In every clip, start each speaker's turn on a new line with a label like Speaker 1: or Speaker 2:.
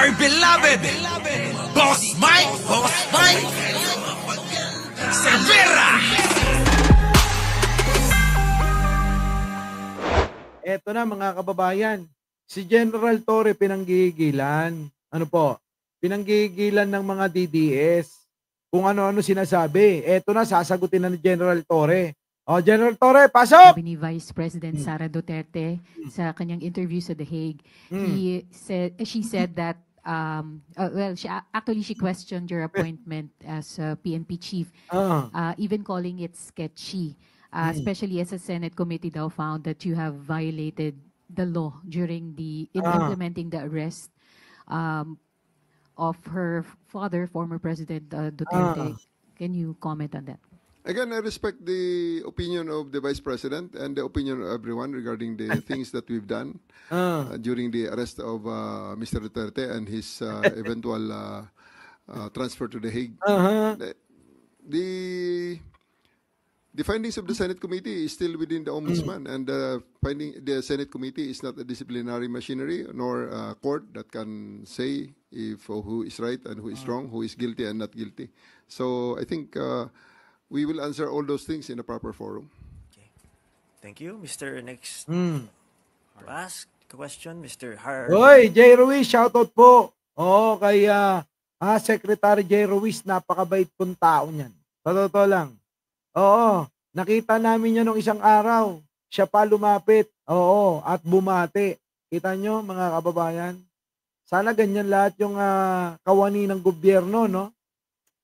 Speaker 1: our beloved Boss Mike Cervera.
Speaker 2: Eto na mga kababayan, si General Torre pinanggigilan. Ano po? Pinanggigilan ng mga DDS. Kung ano-ano sinasabi. Eto na, sasagutin na ni General Torre. O, General Torre, pasok!
Speaker 3: Sabi ni Vice President Sara Duterte sa kanyang interview sa The Hague, she said that well, she questioned your appointment as PNP chief, even calling it sketchy, especially as a Senate committee daw found that you have violated the law during implementing the arrest of her father, former President Duterte. Can you comment on that?
Speaker 4: Again, I respect the opinion of the Vice President and the opinion of everyone regarding the things that we've done during the arrest of Mr. Duterte and his eventual transfer to The Hague. The findings of the Senate committee is still within the Ombudsman, and the Senate committee is not a disciplinary machinery nor a court that can say if who is right and who is wrong, who is guilty and not guilty. So I think we will answer all those things in a proper forum.
Speaker 5: Okay. Thank you. Mr. Next to ask the question, Mr. Harvey.
Speaker 2: Hoy, J. Ruiz, shoutout po. Oo, kay Secretary J. Ruiz, napakabait pong tao niyan. Totoo lang. Oo, nakita namin yan nung isang araw. Siya pa lumapit. Oo, at bumati. Kita nyo, mga kababayan? Sana ganyan lahat yung kawani ng gobyerno, no?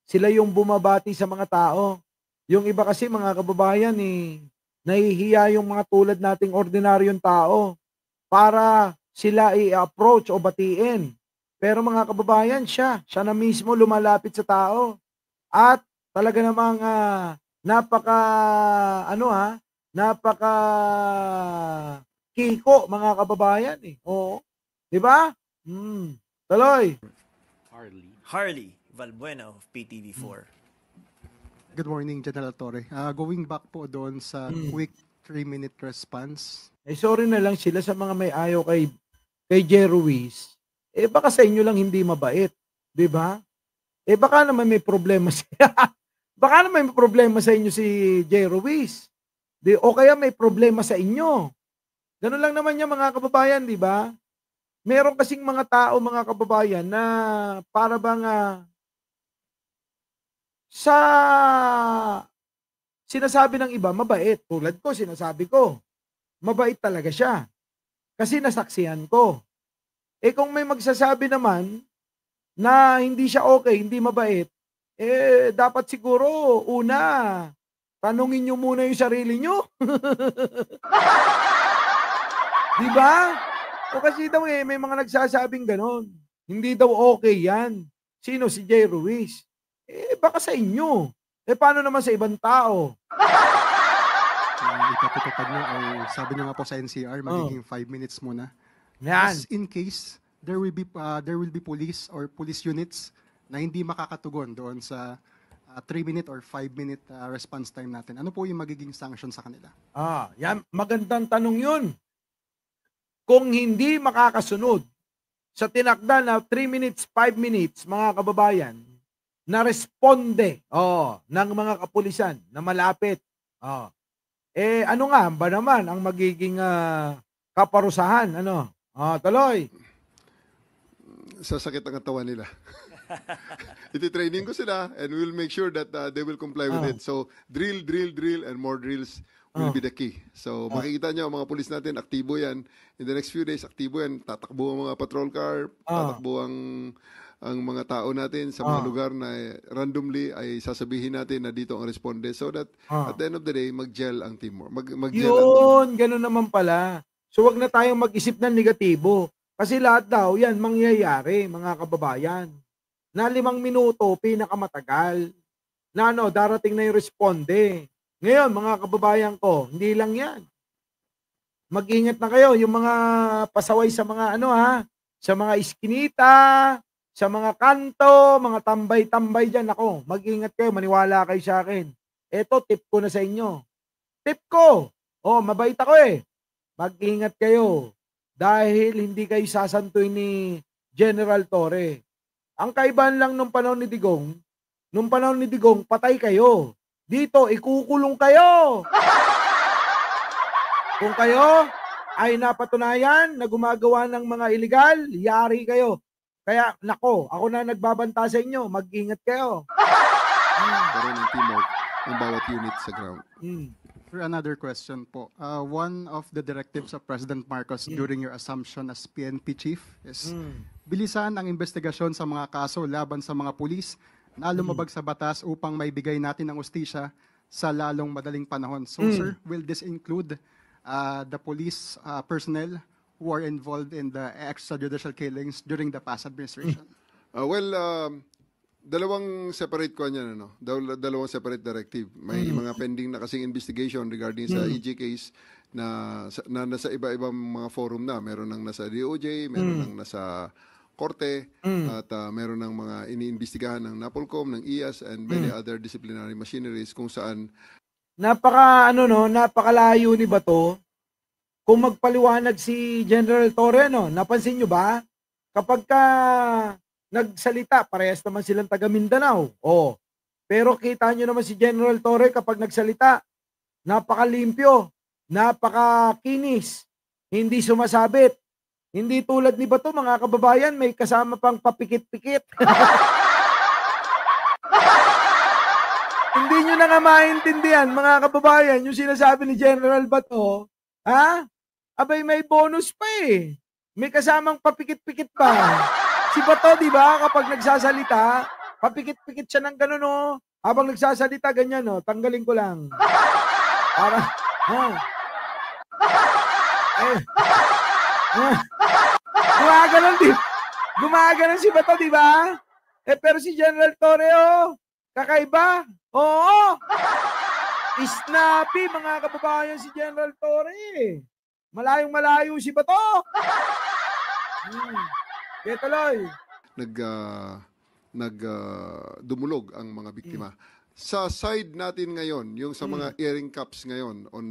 Speaker 2: Sila yung bumabati sa mga tao. Yung iba kasi, mga kababayan, nahihiya yung mga tulad nating ordinaryong tao para sila i-approach o batiin. Pero mga kababayan, siya na mismo lumalapit sa tao. At talaga namang napaka kiko, mga kababayan Oo. 'Di ba? Tuloy.
Speaker 5: Harley Valbuena of PTV4.
Speaker 6: Good morning, General Torre. Going back po doon sa quick 3-minute response.
Speaker 2: Sorry na lang sila sa mga may ayaw kay J. Ruiz. Baka sa inyo lang hindi mabait, 'di ba? Baka naman may problema siya. Baka naman may problema sa inyo si J. Ruiz. O kaya may problema sa inyo. Ganun lang naman yan, mga kababayan, di ba? Meron kasing mga tao, mga kababayan, na para bang sa sinasabi ng iba, mabait. Tulad ko, sinasabi ko, mabait talaga siya. Kasi nasaksihan ko. Kung may magsasabi naman na hindi siya okay, hindi mabait, dapat siguro, una, tanungin nyo muna yung sarili nyo. Di ba? O kasi daw may mga nagsasabing ganon. Hindi daw okay yan. Sino? Si J. Ruiz. Baka sa inyo. Paano naman sa ibang tao?
Speaker 6: Ipatutupad nyo ay sabi nyo nga po sa NCR, magiging 5 minutes muna.
Speaker 2: Yan.
Speaker 6: Just in case there will be police or police units na hindi makakatugon doon sa 3-minute or 5-minute response time natin. Ano po yung magiging sanction sa kanila?
Speaker 2: Yan. Magandang tanong yun. Kung hindi makakasunod sa tinakda na 3 minutes, 5 minutes, mga kababayan, na responde ng mga kapulisan na malapit. Ano nga ba naman ang magiging kaparusahan? Ano? Tuloy.
Speaker 4: Sasakit ang katawan nila. Iti-training ko sila and we'll make sure that they will comply with it. So, drill, and more drills will be the key. So, makikita nyo, mga pulis natin, aktibo yan. In the next few days, aktibo yan. Tatakbo ang mga patrol car, tatakbo ang mga tao natin sa mga lugar na randomly ay sasabihin natin na dito ang responde so that at the end of the day, mag-gel ang teamwork.
Speaker 2: Yun, gano'n naman pala. So, wag na tayong mag-isip ng negatibo. Kasi lahat daw, yan, mangyayari, mga kababayan. Na 5 minuto, pinakamatagal. Na darating na yung responde. Ngayon, mga kababayan ko, hindi lang yan. Mag-ingat na kayo, yung mga pasaway sa mga sa mga iskinita, sa mga kanto, mga tambay-tambay dyan. Ako, mag-ingat kayo, maniwala kayo sa akin. Eto, tip ko na sa inyo. Tip ko! Mabait ako Mag-ingat kayo. Dahil hindi kayo sasantuin ni General Torre. Ang kaibahan lang nung panahon ni Digong, patay kayo. Dito, ikukulong kayo. Kung kayo ay napatunayan na gumagawa ng mga illegal, yari kayo. Kaya, nako, ako na nagbabanta sa inyo, mag-ingat kayo.
Speaker 4: Pero ng teamwork ng bawat unit sa ground.
Speaker 6: Sir, another question po. One of the directives of President Marcos during your assumption as PNP chief is bilisan ang investigasyon sa mga kaso laban sa mga pulis na lumabag sa batas upang maibigay natin ang ustisya sa lalong madaling panahon. So, sir, will this include the police personnel who are involved in the extrajudicial killings during the past administration?
Speaker 4: Dalawang separate ko niyan, ano? Dalawang separate directive. May mga pending na kasing investigation regarding sa EJ case na nasa iba-ibang mga forum na. Meron nang nasa DOJ, meron nang nasa Korte, at meron nang mga iniimbestigahan ng NAPOLCOM, ng IAS, and many other disciplinary machineries kung saan
Speaker 2: napakalayo ni Bato. Kung magpaliwanag si General Torre, no, napansin nyo ba? Kapag nagsalita, parehas naman silang taga Mindanao. Oh. Pero kita nyo naman si General Torre kapag nagsalita, napakalimpyo, napakakinis, hindi sumasabit. Hindi tulad ni Bato, mga kababayan, may kasama pang papikit-pikit. Hindi nyo na nga maintindihan, mga kababayan, yung sinasabi ni General Bato, abay may bonus pa eh. May kasamang papikit-pikit pa. Si Bato, di ba, kapag nagsasalita, papikit-pikit siya ng gano'n, no? Habang nagsasalita, ganyan, no? Tanggalin ko lang. Para, gumaganon si Bato, di ba? Pero si General Torre, kakaiba. Oo. Snappy, mga kababayan, si General Torre. Malayong-malayo si Bato. Kaya tuloy.
Speaker 4: Dumulog ang mga biktima. Sa side natin ngayon, yung sa mga earring cups ngayon on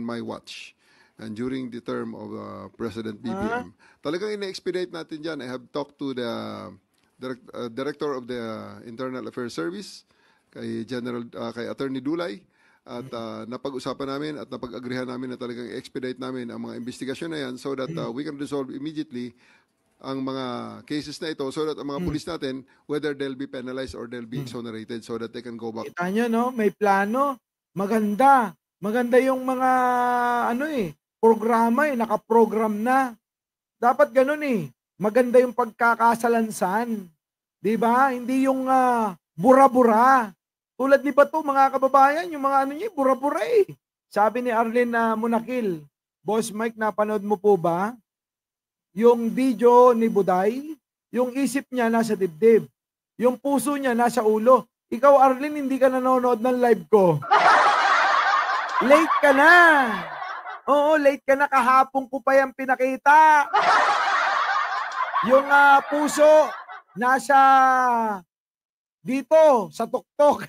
Speaker 4: my watch and during the term of President BBM, talagang ina-expedite natin dyan. I have talked to the Director of the Internal Affairs Service, kay Attorney Dulay, at napag-usapan namin at napag-agrihan namin na talagang expedite namin ang mga investigasyon na yan so that we can resolve immediately ang mga cases na ito so that ang mga pulis natin, whether they'll be penalized or they'll be exonerated so that they can go back.
Speaker 2: Kita nyo, no? May plano. Maganda. Maganda yung mga, programa nakaprogram na. Dapat ganun Maganda yung pagkakasalansan. Diba? Hindi yung bura-bura. Tulad ni Bato, mga kababayan, yung mga bura-bura Sabi ni Arlene Munakil, Boss Mike, napanood mo po ba? Yung video ni Buday, yung isip niya nasa dibdib. Yung puso niya nasa ulo. Ikaw, Arlene, hindi ka nanonood ng live ko. Late ka na. Oo, late ka na. Kahapon ko pa yan pinakita. Yung puso nasa dito, sa tuktok.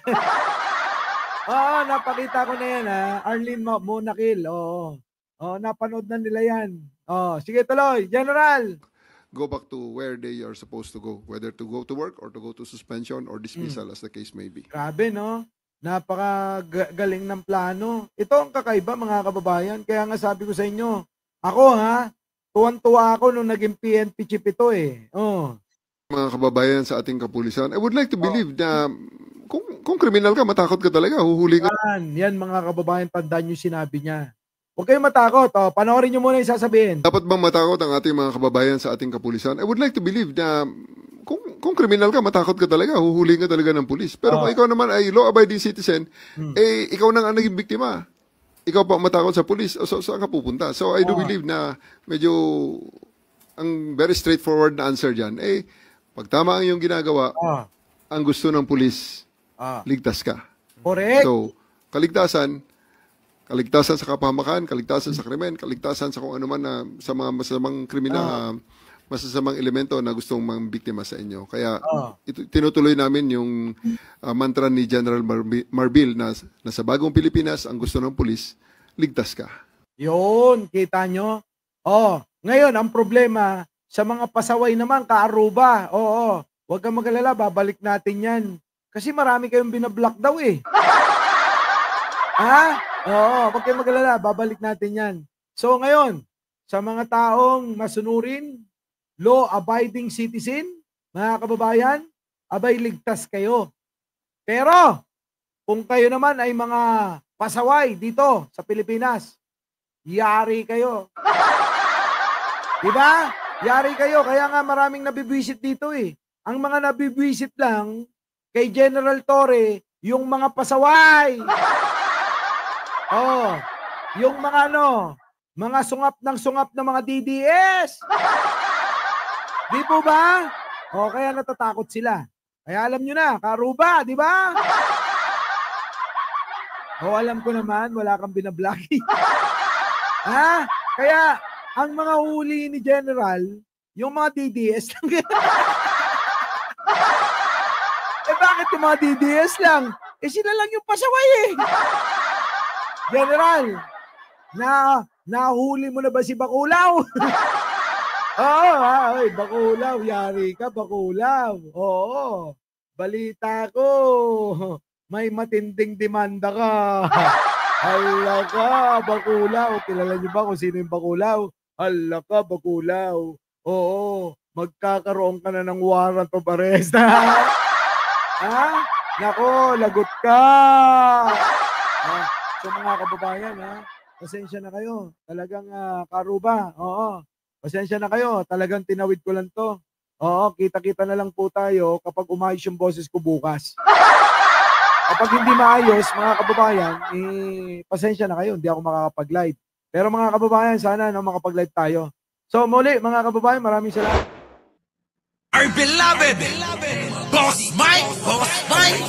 Speaker 2: Oo, napakita ko na yan, Arlene Munakil. Oo, napanood na nila yan. Sige, tuloy. General.
Speaker 4: Go back to where they are supposed to go, whether to go to work or to go to suspension or dismissal as the case may be.
Speaker 2: Grabe, no? Napakagaling ng plano. Ito ang kakaiba, mga kababayan. Kaya nga sabi ko sa inyo, ako tuwan-tuwa ako nung naging PNP chief ito
Speaker 4: Mga kababayan sa ating kapulisan, I would like to believe na kung kriminal ka, matakot ka talaga, huhuli ka.
Speaker 2: Yan mga kababayan, tandaan yung sinabi niya. Huwag kayong matakot. Panoorin nyo muna yung sasabihin.
Speaker 4: Dapat bang matakot ang ating mga kababayan sa ating kapulisan? I would like to believe na kung kriminal ka, matakot ka talaga, huhuli ka talaga ng pulis. Pero kung ikaw naman ay law-abiding citizen, ikaw na nga naging biktima. Ikaw pa matakot sa pulis, so saan ka pupunta? So I do believe na medyo ang very straightforward na answer dyan, pag tama ang iyong ginagawa, ang gusto ng pulis, ligtas ka.
Speaker 2: Correct.
Speaker 4: So, kaligtasan sa kapahamakan, kaligtasan sa krimen, kaligtasan sa kung ano man na sa mga masasamang kriminal, masasamang elemento na gustong biktima sa inyo. Kaya tinutuloy namin yung mantra ni General Marbil na sa bagong Pilipinas, ang gusto ng pulis, ligtas ka.
Speaker 2: Yun, kita nyo? Ngayon, ang problema, sa mga pasaway naman, Kaaruba, oo, huwag kang mag-alala, babalik natin yan. Kasi marami kayong binablock daw eh. Ha? Oo, huwag kayong mag-alala, babalik natin yan. So ngayon, sa mga taong masunurin, law-abiding citizen, mga kababayan, abay ligtas kayo. Pero, kung kayo naman ay mga pasaway dito sa Pilipinas, yari kayo. Diba? Yari kayo. Kaya nga maraming nabibwisit dito eh. Ang mga nabibwisit lang kay General Torre, yung mga pasaway. Oh, yung mga mga sungap ng mga DDS. Di po ba? O, kaya natatakot sila. Kaya alam nyo na, Kaaruba, di ba? O, alam ko naman, wala kang binablocking. Ha? Kaya, ang mga huli ni General, yung mga DDS lang. Bakit yung mga DDS lang? Sila lang yung pasaway eh. General, nahuli mo na ba si Bakulaw? Oo, oy, Bakulaw, yari ka, Bakulaw. Oo, balita ko, may matinding demanda ka. Hala ka, Bakulaw. Kilala niyo ba kung sino yung Bakulaw? Hala ka, Bakulaw. Oo, magkakaroon ka na ng warrant of arrest. Ha? Nako, lagot ka. So mga kababayan, pasensya na kayo. Talagang Kaaruba, oo. Pasensya na kayo, talagang tinawid ko lang to. Oo, kita-kita na lang po tayo kapag umayos yung boses ko bukas. Kapag hindi maayos, mga kababayan, pasensya na kayo, hindi ako makakapag-live. Pero mga kababayan, sana makapag-live tayo. So muli, mga kababayan, maraming salamat.
Speaker 1: Our beloved Boss Mike, Boss Mike.